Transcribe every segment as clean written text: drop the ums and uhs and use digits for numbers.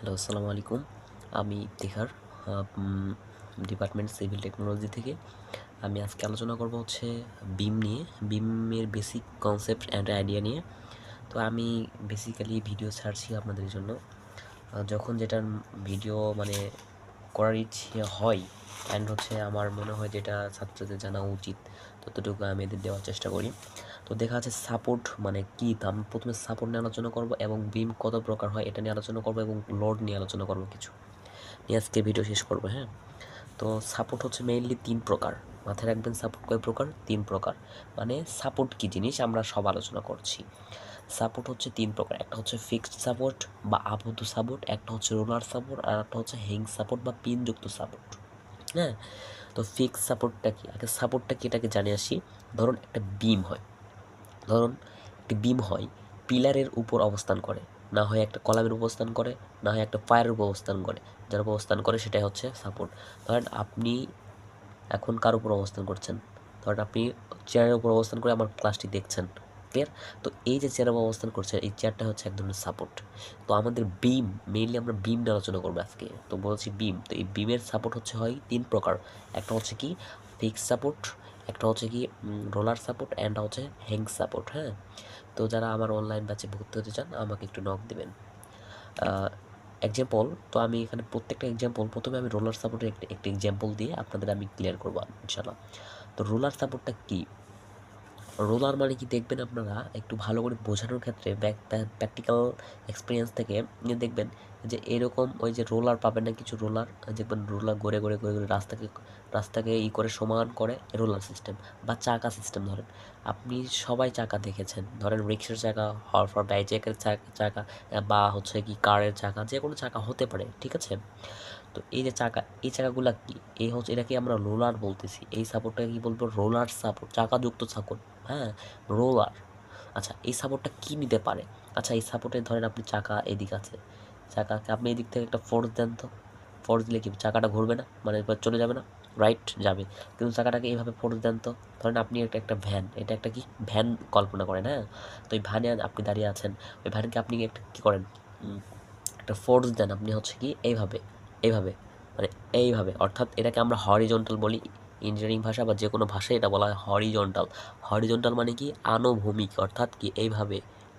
Hello, আসসালামু আলাইকুম। আমি ইফতিখার, ডিপার্টমেন্ট সিভিল টেকনোলজি থেকে। আমি আজকে আলোচনা করব হচ্ছে বিম নিয়ে, বিমের বেসিক কনসেপ্ট অ্যান্ড আইডিয়া নিয়ে। তো আমি বেসিক্যালি ভিডিও ছাড়ছি আপনাদের জন্য। যখন যেটার ভিডিও মানে করার ইচ্ছে হয় অ্যান্ড হচ্ছে আমার মনে হয় যেটা ছাত্রদের জানা উচিত, ততটুকু আমি এদের দেওয়ার চেষ্টা করি। তো দেখা যাচ্ছে সাপোর্ট মানে কী, তা আমি প্রথমে সাপোর্ট নিয়ে আলোচনা করব এবং বিম কত প্রকার হয় এটা নিয়ে আলোচনা করব এবং লোড নিয়ে আলোচনা করব কিছু নিয়ে আজকে ভিডিও শেষ করবো। হ্যাঁ, তো সাপোর্ট হচ্ছে মেইনলি 3 প্রকার। মাথায় রাখবেন, সাপোর্ট কয় প্রকার? 3 প্রকার। মানে সাপোর্ট কী জিনিস আমরা সব আলোচনা করছি। সাপোর্ট হচ্ছে 3 প্রকার। একটা হচ্ছে ফিক্সড সাপোর্ট বা আবদ্ধ সাপোর্ট, একটা হচ্ছে রোলার সাপোর্ট, আর একটা হচ্ছে হ্যাং সাপোর্ট বা পিনযুক্ত সাপোর্ট। হ্যাঁ, তো ফিক্সড সাপোর্টটা কি? আগে সাপোর্টটা কি এটাকে জানিয়ে আসি। ধরুন একটা বিম হয়, ধরুন একটি বিম হয় পিলারের উপর অবস্থান করে, না হয় একটা কলামের অবস্থান করে, না হয় একটা পায়ের উপর অবস্থান করে। যার উপর অবস্থান করে সেটাই হচ্ছে সাপোর্ট। ধরেন আপনি এখন কার উপর অবস্থান করছেন? ধরেন আপনি চেয়ারের উপর অবস্থান করে আমার ক্লাসটি দেখছেন। ক্লিয়ার? তো এই যে চেয়ারের উপর অবস্থান করছে, এই চেয়ারটা হচ্ছে এক ধরনের সাপোর্ট। তো আমাদের বিম, মেইনলি আমরা বিম নিয়ে আলোচনা করবো আজকে। তো বলছি বিম, তো এই বিমের সাপোর্ট হচ্ছে হয় 3 প্রকার। একটা হচ্ছে কি ফিক্সড সাপোর্ট, একটা হচ্ছে কি রোলার সাপোর্ট, অ্যান্ড হচ্ছে হ্যাং সাপোর্ট। হ্যাঁ, তো যারা আমার অনলাইন ব্যাচে ভর্তি হতে চান আমাকে একটু নক দেবেন। এক্সাম্পল, তো আমি এখানে প্রত্যেকটা এক্সাম্পল, প্রথমে আমি রোলার সাপোর্টের একটা এক্সাম্পল দিয়ে আপনাদের আমি ক্লিয়ার করবো ইনশাল্লাহ। তো রোলার সাপোর্টটা কী? রোলার মানে কি, দেখবেন আপনারা একটু ভালো করে বোঝানোর ক্ষেত্রে প্র্যাকটিক্যাল এক্সপিরিয়েন্স থেকে দেখবেন যে এরকম ওই যে রোলার পাবেন না, কিছু রোলার দেখবেন, রোলার গড়ে গড়ে গড়ে গড়ে রাস্তাকে করে সমান করে, রোলার সিস্টেম বা চাকা সিস্টেম। ধরেন আপনি সবাই চাকা দেখেছেন, ধরেন রিক্সার চাকা, হরফর বাইকের চাকা বা হচ্ছে কি কারের চাকা, যে কোনো চাকা হতে পারে, ঠিক আছে? তো এই যে চাকা, এই চাকাগুলা কি, এই হচ্ছে এটাকে আমরা রোলার বলতেছি। এই সাপোর্টটাকে কি বলবো? রোলার সাপোর্ট, চাকাযুক্ত সাপোর্ট। হ্যাঁ, রোলার। আচ্ছা, এই সাপোর্টটা কি নিতে পারে? আচ্ছা, এই সাপোর্টে ধরেন আপনি চাকা এদিক আছে, চাকাকে আপনি এদিক থেকে একটা ফোর্স দেন, তো ফোর্স দিলে কি চাকাটা ঘুরবে না? মানে এবার চলে যাবে না? রাইট, যাবে। কিন্তু চাকাটাকে এইভাবে ফোর্স দেন তো, ধরেন আপনি একটা ভ্যান, এটা একটা কি ভ্যান কল্পনা করেন। হ্যাঁ, তো এই ভ্যানে আপনি দাঁড়িয়ে আছেন, ওই ভ্যানকে আপনি একটা কী করেন, একটা ফোর্স দেন আপনি হচ্ছে কি এইভাবে, এইভাবে, মানে এইভাবে, অর্থাৎ এটাকে আমরা হরিজন্টাল বলি। ইঞ্জিনিয়ারিং ভাষা বা যে কোনো ভাষায় এটা বলা হয় হরিজন্টাল। হরিজন্টাল মানে কি আনুভূমিক, অর্থাৎ কি এইভাবে,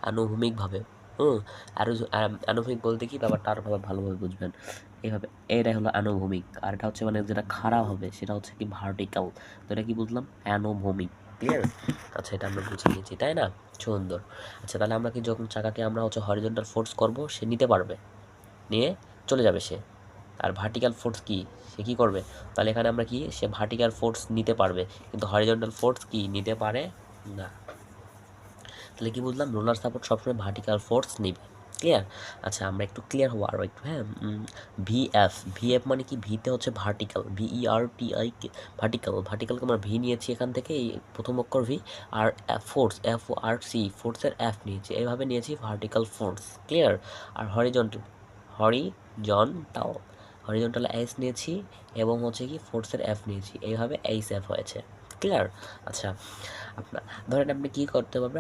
আনুভূমিকভাবে। হুম, আরো আনুভূমিক বলতে কি ব্যাপারটা আরো ভালোভাবে বুঝবেন। এইভাবে, এটাই হলো আনুভূমিক। আর এটা হচ্ছে মানে যেটা খাড়া হবে সেটা হচ্ছে কি ভার্টিক্যাল। তো এটা কি বুঝলাম? আনুভূমিক। ক্লিয়ার? আচ্ছা, এটা আমরা বুঝে নিয়েছি, তাই না? সুন্দর। আচ্ছা, তাহলে আমরা কি যখন চাকাকে আমরা হচ্ছে হরিজন্টাল ফোর্স করব, সে নিতে পারবে, নিয়ে চলে যাবে সে। আর ভার্টিক্যাল ফোর্স কি, সে কী করবে? তাহলে এখানে আমরা কি, সে ভার্টিক্যাল ফোর্স নিতে পারবে কিন্তু হরিজন্টাল ফোর্স কি নিতে পারে না। তাহলে কি বুঝলাম? রোলার সাপোর্ট সবসময় ভার্টিক্যাল ফোর্স নেবে। ক্লিয়ার? আচ্ছা, আমরা একটু ক্লিয়ার হবো আরও একটু। হ্যাঁ, ভিএফ, ভিএফ মানে কি? ভিতে হচ্ছে ভার্টিক্যাল, VERTI, ভার্টিক্যাল। ভার্টিক্যালকে আমরা ভি নিয়েছি এখান থেকে, এই প্রথম অক্ষর ভি। আর ফোর্স, FORC, ফোর্সের এফ নিয়েছি, এইভাবে নিয়েছি ভার্টিক্যাল ফোর্স। ক্লিয়ার? আর হরিজন্টাল, হরিজন্টাল এস নিয়েছি এবং হচ্ছে কি ফোর্সের এফ নিয়েছি, এইভাবে এইচ এফ হয়েছে। ক্লিয়ার? আচ্ছা, আপনার ধরেন আপনি কী করতে পারবে,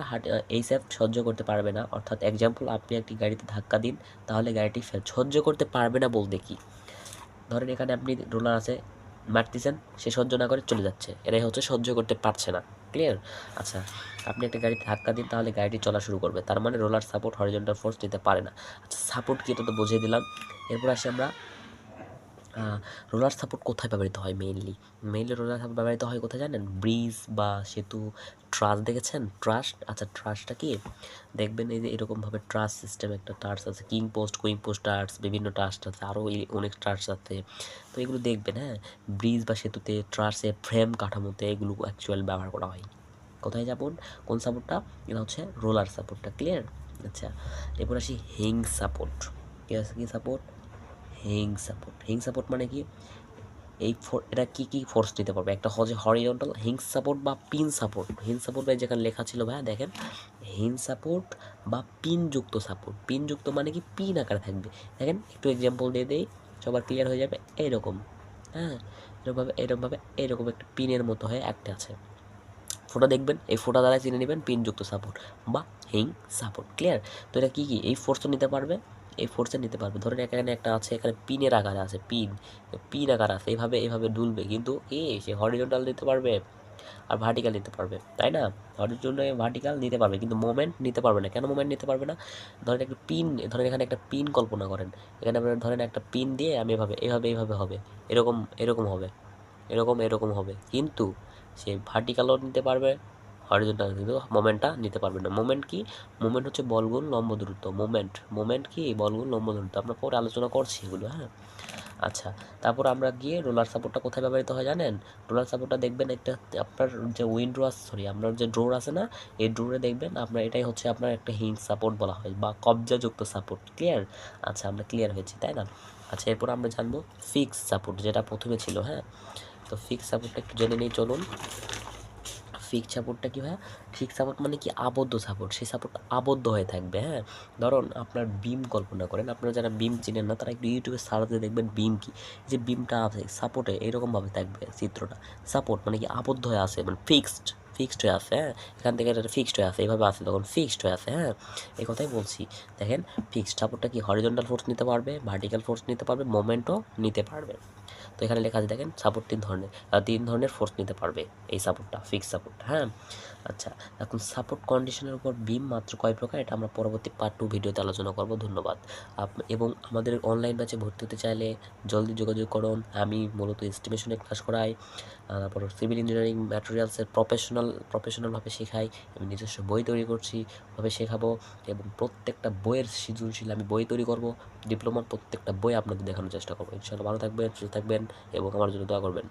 এইচএফ সহ্য করতে পারবে না, অর্থাৎ এক্সাম্পল, আপনি একটি গাড়িতে ধাক্কা দিন, তাহলে গাড়িটি সহ্য করতে পারবে না বলতে কি, ধরেন এখানে আপনি রোলার আছে, মারতেছেন, সে সহ্য না করে চলে যাচ্ছে, এরাই হচ্ছে সহ্য করতে পারছে না। ক্লিয়ার? আচ্ছা, আপনি একটা গাড়িতে ধাক্কা দিন, তাহলে গাড়িটি চলা শুরু করবে, তার মানে রোলার সাপোর্ট হরিজন্টাল ফোর্স নিতে পারে না। আচ্ছা, সাপোর্ট কি, এটা তো বুঝিয়ে দিলাম। এরপর আসি আমরা রোলার সাপোর্ট কোথায় ব্যবহৃত হয় মেইনলি রোলার সাপোর্ট ব্যবহৃত হয় কোথায় জানেন? ব্রিজ বা সেতু, ট্রাস দেখেছেন? ট্রাস্ট, আচ্ছা ট্রাসটা কি, দেখবেন এই যে এরকমভাবে ট্রাস সিস্টেম, একটা ট্রাস আছে, কিং পোস্ট, কুইং পোস্ট ট্রাস, বিভিন্ন ট্রাস্ট আছে, আরও অনেক ট্রাস আছে। তো এগুলো দেখবেন। হ্যাঁ, ব্রিজ বা সেতুতে, ট্রাসে, ফ্রেম কাঠামোতে এগুলো অ্যাকচুয়ালি ব্যবহার করা হয়। কোথায় যাবেন? কোন সাপোর্টটা? এটা হচ্ছে রোলার সাপোর্টটা। ক্লিয়ার? আচ্ছা, এরপর আসি হিং সাপোর্ট। কি আছে, কি সাপোর্ট? হিং সাপোর্ট মানে কি, এই এটা কি ফোর্স নিতে পারবে? একটা হচ্ছে হরিজন্টাল হিং সাপোর্ট বা পিন সাপোর্ট। হিং সাপোর্ট ভাই যেখানে লেখা ছিল ভাইয়া দেখেন, হিং সাপোর্ট বা পিনযুক্ত সাপোর্ট। পিনযুক্ত মানে কি পিন আকারে থাকবে। দেখেন একটু এক্সাম্পল দিয়ে দেই, সবার ক্লিয়ার হয়ে যাবে। এইরকম, হ্যাঁ, এরকমভাবে এরকম একটা পিনের মতো হয়ে একটা আছে, ফোটা দেখবেন, এই ফোটা দ্বারা চিনে নেবেন পিনযুক্ত সাপোর্ট বা হিং সাপোর্ট। ক্লিয়ার? তো এটা কি এই ফোর্সও নিতে পারবে, এই ফোর্সে নিতে পারবে। ধরেন এখানে একটা আছে, এখানে পিনের আকারে আছে, পিন আকার আছে, এভাবে দুলবে, কিন্তু সে হরিজন্টাল নিতে পারবে আর ভার্টিক্যাল নিতে পারবে, তাই না? হরিজন্টাল ভার্টিক্যাল নিতে পারবে, কিন্তু মোমেন্ট নিতে পারবে না। কেন মোমেন্ট নিতে পারবে না? ধরেন এখানে একটা পিন কল্পনা করেন, এখানে আপনার ধরেন একটা পিন দিয়ে আমি এভাবে হবে, এরকম এরকম হবে, এরকম হবে, কিন্তু সে ভার্টিক্যালও নিতে পারবে, হরিজন্টাল, কিন্তু মোমেন্টটা নিতে পারবে না। মোমেন্ট কি? মোমেন্ট হচ্ছে বল গুণ লম্ব দূরত্ব। মোমেন্ট কি? বল গুণ লম্ব দূরত্ব। আমরা পরে আলোচনা করছি এগুলো, হ্যাঁ। আচ্ছা, তারপর আমরা গিয়ে রোলার সাপোর্টটা কোথায় ব্যবহৃত হয় জানেন? রোলার সাপোর্টটা দেখবেন একটা আপনার যে উইন্ডো আছে, সরি, আপনার যে ড্রোর আছে না, এই ড্রোরে দেখবেন আপনার এটাই হচ্ছে আপনার একটা হিঞ্জ সাপোর্ট বলা হয় বা কবজাযুক্ত সাপোর্ট। ক্লিয়ার? আচ্ছা, আমরা ক্লিয়ার হয়েছি, তাই না? আচ্ছা, এরপর আমরা জানবো ফিক্স সাপোর্ট, যেটা প্রথমে ছিল, হ্যাঁ। তো ফিক্স সাপোর্টটা একটু জেনে নিই, চলুন। ফিক্সড সাপোর্টটা কী হয়? ফিক্সড সাপোর্ট মানে কি? আবদ্ধ সাপোর্ট। সেই সাপোর্টটা আবদ্ধ হয়ে থাকবে, হ্যাঁ। ধরুন আপনার বিম কল্পনা করেন, আপনারা যারা বিম চিনেন না তারা একটু ইউটিউবে সার্চ দিয়ে দেখবেন বিম কি। যে বিমটা আছে সাপোর্টে এরকমভাবে থাকবে চিত্রটা। সাপোর্ট মানে কি? আবদ্ধ হয়ে আছে, মানে ফিক্সড হয়ে আছে, হ্যাঁ। এখান থেকে এটা ফিক্সড হয়ে আছে, এইভাবে আছে, তখন ফিক্সড হয়ে আছে, হ্যাঁ। এই কথাই বলছি। দেখেন, ফিক্সড সাপোর্টটা কি? হরিজন্টাল ফোর্স নিতে পারবে, ভার্টিক্যাল ফোর্স নিতে পারবে, মোমেন্টও নিতে পারবে। তো এখানে লেখা আছে দেখেন, সাপোর্ট তিন ধরনের ফোর্স নিতে পারবে এই সাপোর্টটা, ফিক্স সাপোর্ট, হ্যাঁ। আচ্ছা, এখন সাপোর্ট কন্ডিশনের উপর বিম মাত্র কয় প্রকার, এটা আমরা পরবর্তী পার্ট 2 ভিডিওতে আলোচনা করব। ধন্যবাদ। এবং আমাদের অনলাইন ব্যাচে ভর্তি হতে চাইলে জলদি যোগাযোগ করুন। আমি মূলত এস্টিমেশনের ক্লাস করাই, তারপর সিভিল ইঞ্জিনিয়ারিং ম্যাটেরিয়ালসের প্রফেশনালভাবে শেখাই। আমি নিজস্ব বই তৈরি করছি, ভাবে শেখাবো, এবং প্রত্যেকটা বইয়ের সৃজনশীল আমি বই তৈরি করব। ডিপ্লোমার প্রত্যেকটা বই আপনাদের দেখানোর চেষ্টা করবো। ইনশাআল্লাহ ভালো থাকবেন, সুস্থ থাকবেন এবং আমার জন্য দোয়া করবেন।